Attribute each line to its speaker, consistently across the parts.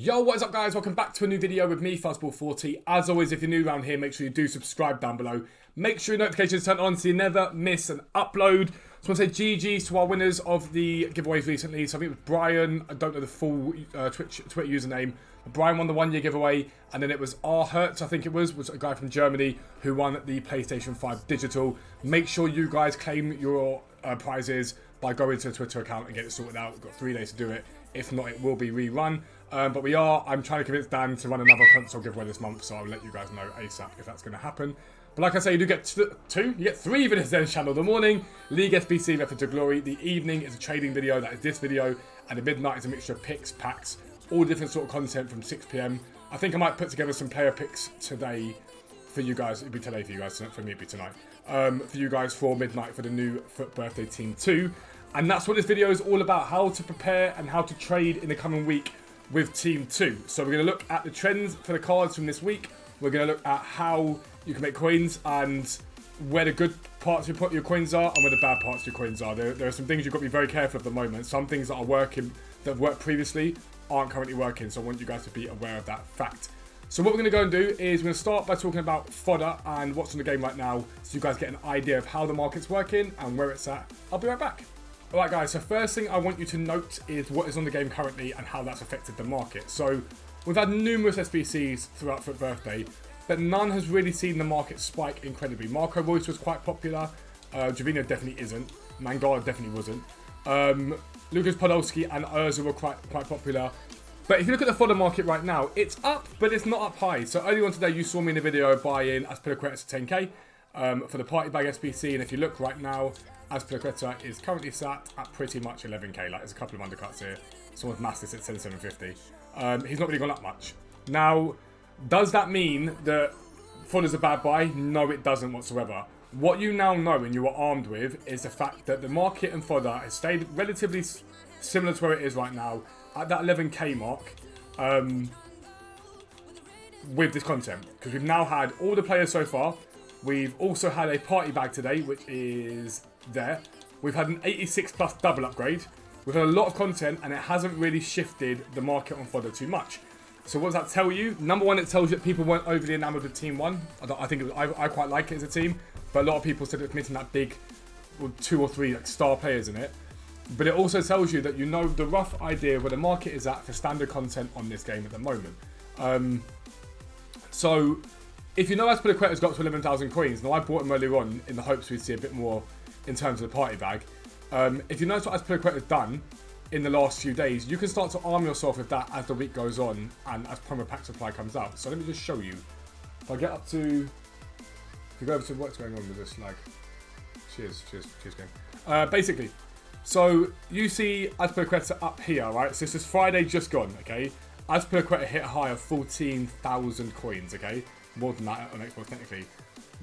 Speaker 1: Yo, what is up guys? Welcome back to a new video with me, Fuzzball40. As always, if you're new around here, make sure you do subscribe down below. Make sure your notifications are turned on so you never miss an upload. So I want to say GG's to our winners of the giveaways recently. So I think it was Brian, I don't know the full Twitter username. Brian won the 1 year giveaway, and then it was R Hertz, I think it was a guy from Germany who won the PlayStation 5 digital. Make sure you guys claim your prizes by going to the Twitter account and get it sorted out. We've got 3 days to do it. If not, it will be rerun. But I'm trying to convince Dan to run another console giveaway this month, so I'll let you guys know ASAP if that's going to happen. But like I say, you do get you get 3 videos on this channel. The morning, League SBC Method to Glory. The evening is a trading video, that is this video. And the midnight is a mixture of picks, packs, all different sort of content from 6 PM. I think I might put together some player picks today for you guys. It'll be today for you guys, for me it'll be tonight. For you guys for midnight for the new FUT Birthday Team 2. And that's what this video is all about, how to prepare and how to trade in the coming week with Team 2. So we're going to look at the trends for the cards from this week. We're going to look at how you can make coins and where the good parts you put your coins are and where the bad parts of your coins are. There are some things you've got to be very careful of at the moment. Some things that are working, that have worked previously, aren't currently working. So I want you guys to be aware of that fact. So what we're going to go and do is we're going to start by talking about fodder and what's in the game right now, so you guys get an idea of how the market's working and where it's at. I'll be right back. Alright guys, so first thing I want you to note is what is on the game currently and how that's affected the market. So we've had numerous SBCs throughout FUT Birthday, but none has really seen the market spike incredibly. Marco Reus was quite popular, Jovino definitely isn't, Mangala definitely wasn't, Lucas Podolski and Urza were quite popular. But if you look at the fodder market right now, it's up, but it's not up high. So earlier on today, you saw me in a video buying Aspilicueta to 10k for the party bag SBC, and if you look right now, Aspilicueta is currently sat at pretty much 11k. Like, there's a couple of undercuts here. Someone's massed this at 7,750. He's not really gone up much. Now, does that mean that fodder's a bad buy? No, it doesn't whatsoever. What you now know and you are armed with is the fact that the market and fodder has stayed relatively similar to where it is right now at that 11k mark with this content. Because we've now had all the players so far. We've also had a party bag today, which is there. We've had an 86 plus double upgrade. We've had a lot of content and it hasn't really shifted the market on fodder too much. So what does that tell you? Number one, it tells you that people weren't overly enamored with Team 1. I quite like it as a team, but a lot of people said it's missing that big 2 or 3 like star players in it. But it also tells you that you know the rough idea where the market is at for standard content on this game at the moment. So if you know Aspilicueta's got to 11,000 coins, now I bought him earlier on in the hopes we'd see a bit more in terms of the party bag. If you notice what Aspilicueta's done in the last few days, you can start to arm yourself with that as the week goes on and as promo pack supply comes out. So let me just show you. If I get up to, if you go over to what's going on with this lag. Cheers game. Basically, so you see Aspilicueta up here, right? So this is Friday just gone, okay? Aspilicueta hit a high of 14,000 coins, okay? More than that on Xbox technically.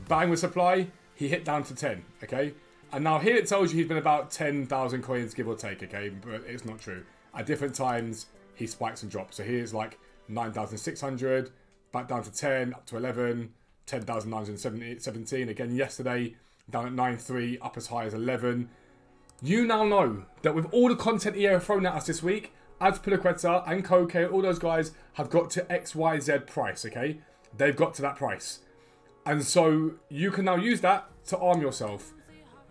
Speaker 1: Bang with supply, he hit down to 10, okay? And now here it tells you he's been about 10,000 coins, give or take, okay? But it's not true. At different times, he spikes and drops. So here's like 9,600, back down to 10, up to 11, 10,917. Again, yesterday, down at 9.3, up as high as 11. You now know that with all the content EA have thrown at us this week, Aspilicueta and Koke, all those guys have got to XYZ price, okay? They've got to that price. And so you can now use that to arm yourself.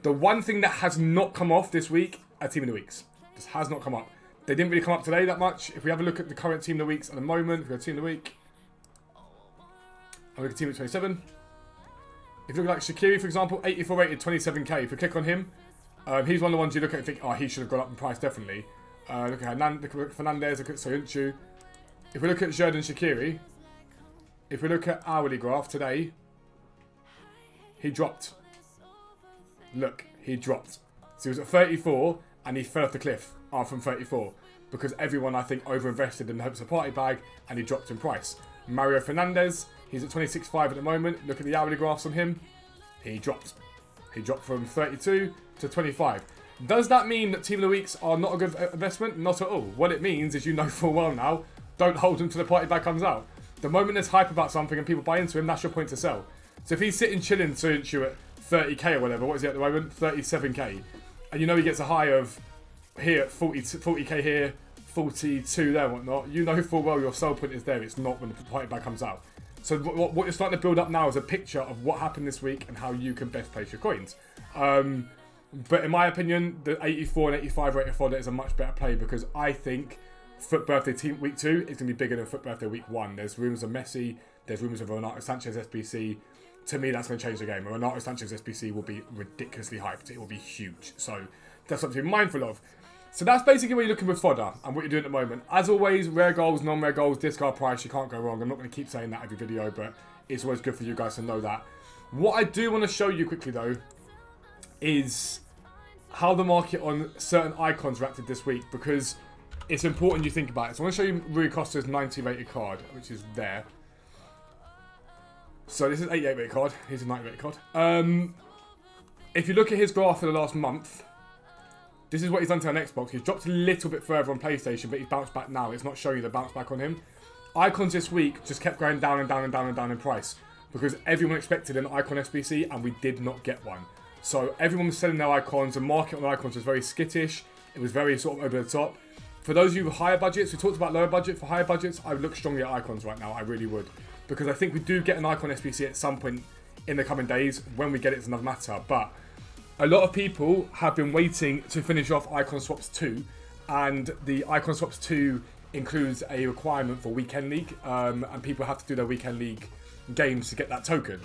Speaker 1: The one thing that has not come off this week are Team of the Weeks. Just has not come up. They didn't really come up today that much. If we have a look at the current Team of the Weeks at the moment, if we go to Team of the Week, and look at Team of 27. If you look like Shaqiri, for example, 84 rated, 27k. If you click on him, he's one of the ones you look at and think, oh, he should have gone up in price, definitely. Look at Fernandez, look at Soyuncu. If we look at Xherdan Shaqiri, if we look at hourly graph today, he dropped. Look, he dropped. So he was at 34 and he fell off the cliff from 34 because everyone, I think, overinvested in the hopes of party bag and he dropped in price. Mario Fernandez, he's at 26.5 at the moment. Look at the hourly graphs on him. He dropped. He dropped from 32 to 25. Does that mean that Team of the Weeks are not a good investment? Not at all. What it means is you know full well now, don't hold him till the party bag comes out. The moment there's hype about something and people buy into him, that's your point to sell. So if he's sitting chilling Soyuncu at 30k or whatever, what is he at the moment? 37k. And you know he gets a high of here, 40k here, 42 there and whatnot, you know full well your sell point is there. It's not when the party bag comes out. So what you're starting to build up now is a picture of what happened this week and how you can best place your coins. But in my opinion, the 84 and 85 rated fodder is a much better play because I think FUT Birthday Team Week 2 is going to be bigger than FUT Birthday Week 1. There's rumours of Messi, there's rumours of Renato Sanchez SBC. To me, that's going to change the game. Renato Sanchez SBC will be ridiculously hyped. It will be huge. So that's something to be mindful of. So that's basically what you're looking with fodder and what you're doing at the moment. As always, rare goals, non-rare goals, discard price, you can't go wrong. I'm not going to keep saying that every video, but it's always good for you guys to know that. What I do want to show you quickly, though, is how the market on certain icons reacted this week, because it's important you think about it. So I want to show you Rui Costa's 90 rated card, which is there. So this is 88 rated card. Here's a 90 rated card. If you look at his graph for the last month, this is what he's done to an Xbox. He's dropped a little bit further on PlayStation, but he's bounced back now. It's not showing you the bounce back on him. Icons this week just kept going down and down and down and down in price because everyone expected an icon SBC and we did not get one. So everyone was selling their icons. The market on icons was very skittish. It was very sort of over the top. For those of you with higher budgets, we talked about lower budget. For higher budgets, I would look strongly at icons right now. I really would. Because I think we do get an icon SBC at some point in the coming days. When we get it, it's another matter. But a lot of people have been waiting to finish off Icon Swaps 2, and the Icon Swaps 2 includes a requirement for Weekend League, and people have to do their Weekend League games to get that token.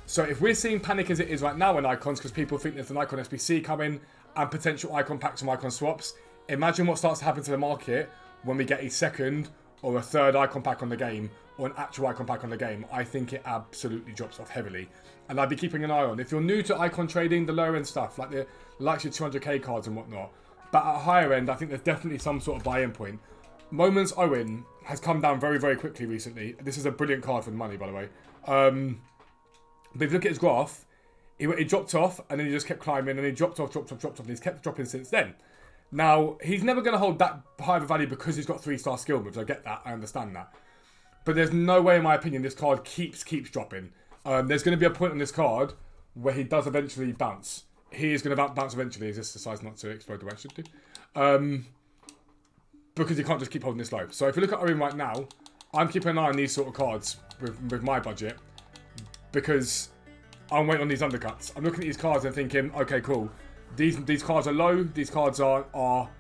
Speaker 1: So if we're seeing panic as it is right now in Icons, because people think there's an Icon SBC coming and potential Icon packs from Icon Swaps, imagine what starts to happen to the market when we get a second or a third Icon pack on the game, or an actual Icon pack on the game. I think it absolutely drops off heavily. And I'd be keeping an eye on. If you're new to icon trading, the lower end stuff, like the likes of 200k cards and whatnot, but at a higher end, I think there's definitely some sort of buy-in point. Moments Owen has come down very, very quickly recently. This is a brilliant card for the money, by the way. But if you look at his graph, he dropped off, and then he just kept climbing, and he dropped off, and he's kept dropping since then. Now, he's never going to hold that high of a value because he's got 3-star skill moves. I get that. I understand that. But there's no way, in my opinion, this card keeps dropping. There's going to be a point on this card where he does eventually bounce. He is going to bounce eventually. He just decides not to explode the way it should do. Because he can't just keep holding this low. So if you look at Owen right now, I'm keeping an eye on these sort of cards with my budget. Because I'm waiting on these undercuts. I'm looking at these cards and thinking, okay, cool. These cards are low. These cards are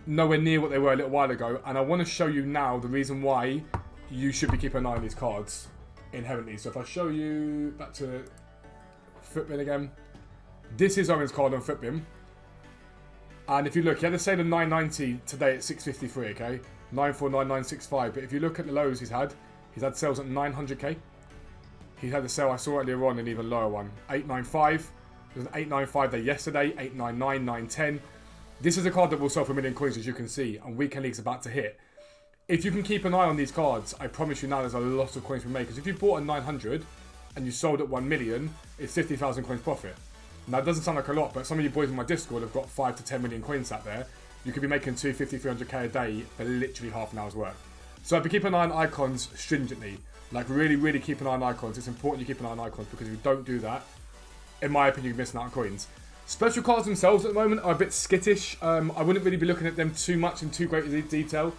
Speaker 1: nowhere near what they were a little while ago. And I want to show you now the reason why you should be keeping an eye on these cards inherently. So if I show you back to Footbin again, this is Owen's card on Footbin. And if you look, he had a sale of 990 today at 653, okay? 949965. But if you look at the lows he's had sales at 900k. He had a sale I saw earlier on, an even lower one, 895. There was an 895 there yesterday, 899, 910. This is a card that will sell for 1 million coins, as you can see, and Weekend League's about to hit. If you can keep an eye on these cards, I promise you now there's a lot of coins to be made. Because if you bought a 900 and you sold at 1 million, it's 50,000 coins profit. Now, it doesn't sound like a lot, but some of you boys in my Discord have got 5 to 10 million coins out there. You could be making 250, 300k a day for literally half an hour's work. So I'd be keeping an eye on icons stringently. Like, really, really keep an eye on icons. It's important you keep an eye on icons, because if you don't do that, in my opinion, you're missing out on coins. Special cards themselves at the moment are a bit skittish. I wouldn't really be looking at them too much in too great detail.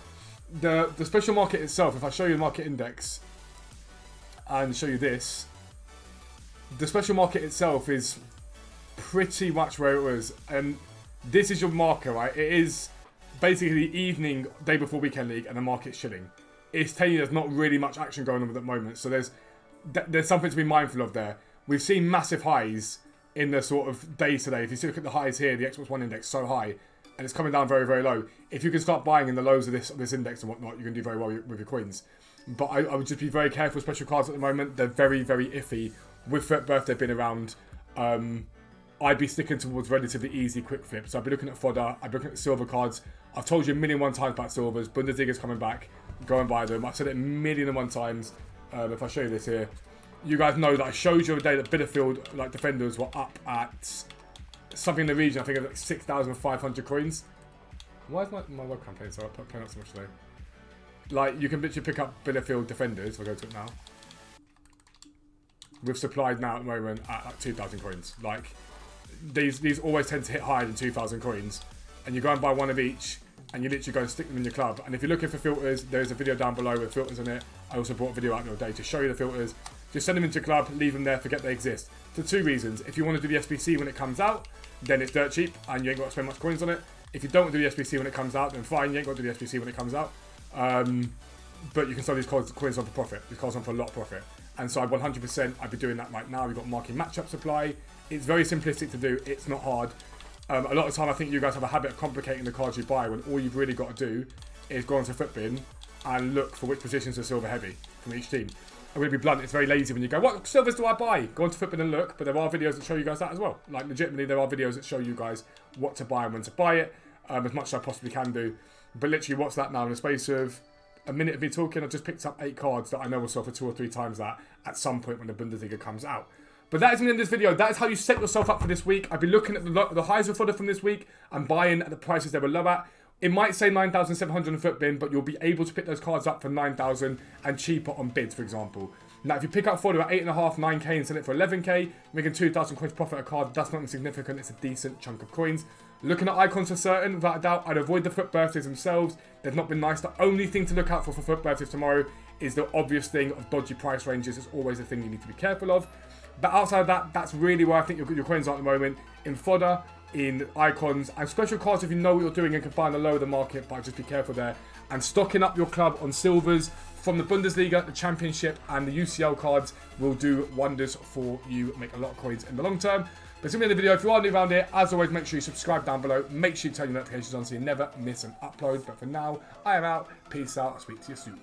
Speaker 1: The special market itself, if I show you the market index and show you this, the special market itself is pretty much where it was. And this is your marker, right? It is basically the evening, day before Weekend League, and the market's chilling. It's telling you there's not really much action going on at the moment. So there's something to be mindful of there. We've seen massive highs in the sort of days today. If you look at the highs here, the Xbox One index so high, and it's coming down very, very low. If you can start buying in the lows of this index and whatnot, you can do very well with your coins. But I would just be very careful with special cards at the moment. They're very, very iffy. With FUT Birthday being around, I'd be sticking towards relatively easy quick flips. So I'd be looking at fodder. I'd be looking at silver cards. I've told you 1,000,001 times about silvers. Bundesliga's coming back. Go and buy them. I've said it 1,000,001 times. If I show you this here, you guys know that I showed you the day that Bitterfield defenders were up at something in the region. I think it was like 6,500 coins. Why is my webcam playing up so much today? Like, you can literally pick up Bitterfield defenders. I'll go to it now. We've supplied now at the moment at like 2,000 coins. Like, these always tend to hit higher than 2,000 coins. And you go and buy one of each, and you literally go and stick them in your club. And if you're looking for filters, there's a video down below with filters on it. I also brought a video out the other day to show you the filters. Just send them into your club, leave them there, forget they exist. For 2 reasons. If you want to do the SBC when it comes out, then it's dirt cheap and you ain't got to spend much coins on it. If you don't want to do the SBC when it comes out, then fine, you ain't got to do the SBC when it comes out. But you can sell these coins on for profit. These cards on for a lot of profit. And so 100%, I'd be doing that right now. We've got marking matchup supply. It's very simplistic to do. It's not hard. A lot of the time, I think you guys have a habit of complicating the cards you buy when all you've really got to do is go onto FUTBIN and look for which positions are silver heavy from each team. I'm going to be blunt, it's very lazy when you go, what silvers do I buy? Go onto FUTBIN and look, but there are videos that show you guys that as well. Like, legitimately, there are videos that show you guys what to buy and when to buy it, as much as I possibly can do. But literally, what's that now? In the space of a minute of me talking, I've just picked up 8 cards that I know will sell for 2 or 3 times that at some point when the Bundesliga comes out. But that is the end of this video. That is how you set yourself up for this week. I've been looking at the highs of fodder from this week and buying at the prices they were low at. It might say 9,700 on FUTBIN, but you'll be able to pick those cards up for 9,000 and cheaper on bids, for example. Now, if you pick up fodder at 8.5, 9k and sell it for 11k, making 2,000 coins profit a card, that's not insignificant. It's a decent chunk of coins. Looking at icons for certain, without a doubt, I'd avoid the FUT birthdays themselves. They've not been nice. The only thing to look out for FUT birthdays tomorrow is the obvious thing of dodgy price ranges. It's always a thing you need to be careful of. But outside of that, that's really where I think your coins are at the moment. In fodder, in icons, and special cards if you know what you're doing and can find the low of the market, but just be careful there. And stocking up your club on silvers from the Bundesliga, the Championship, and the UCL cards will do wonders for you. Make a lot of coins in the long term. But it's going to be the video. If you are new around here, as always, make sure you subscribe down below. Make sure you turn your notifications on so you never miss an upload. But for now, I am out. Peace out. I'll speak to you soon.